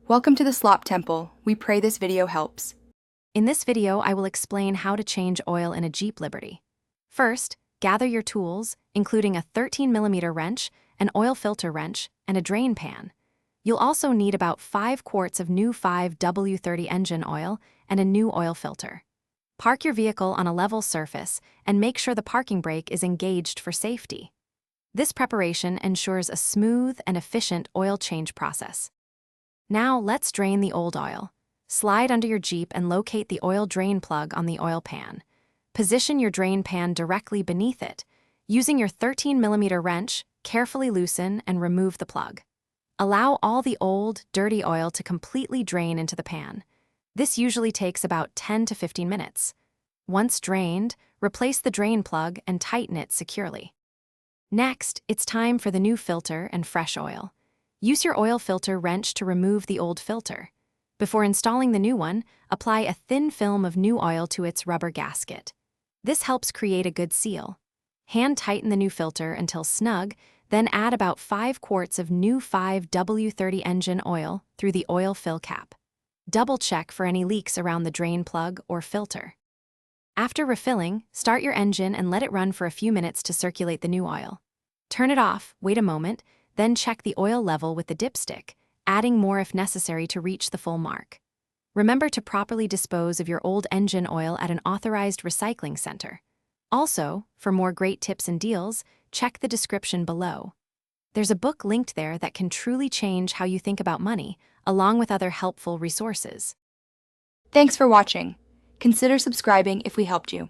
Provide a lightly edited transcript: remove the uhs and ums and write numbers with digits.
Welcome to the Slop Temple. We pray this video helps. In this video, I will explain how to change oil in a Jeep Liberty. First, gather your tools, including a 13mm wrench, an oil filter wrench, and a drain pan. You'll also need about 5 quarts of new 5W30 engine oil and a new oil filter. Park your vehicle on a level surface and make sure the parking brake is engaged for safety. This preparation ensures a smooth and efficient oil change process. Now let's drain the old oil. Slide under your Jeep and locate the oil drain plug on the oil pan. Position your drain pan directly beneath it. Using your 13mm wrench, carefully loosen and remove the plug. Allow all the old, dirty oil to completely drain into the pan. This usually takes about 10 to 15 minutes. Once drained, replace the drain plug and tighten it securely. Next, it's time for the new filter and fresh oil. Use your oil filter wrench to remove the old filter. Before installing the new one, apply a thin film of new oil to its rubber gasket. This helps create a good seal. Hand tighten the new filter until snug, then add about 5 quarts of new 5W30 engine oil through the oil fill cap. Double check for any leaks around the drain plug or filter. After refilling, start your engine and let it run for a few minutes to circulate the new oil. Turn it off, wait a moment, then check the oil level with the dipstick, adding more if necessary to reach the full mark. Remember to properly dispose of your old engine oil at an authorized recycling center. Also, for more great tips and deals, check the description below. There's a book linked there that can truly change how you think about money, along with other helpful resources. Thanks for watching. Consider subscribing if we helped you.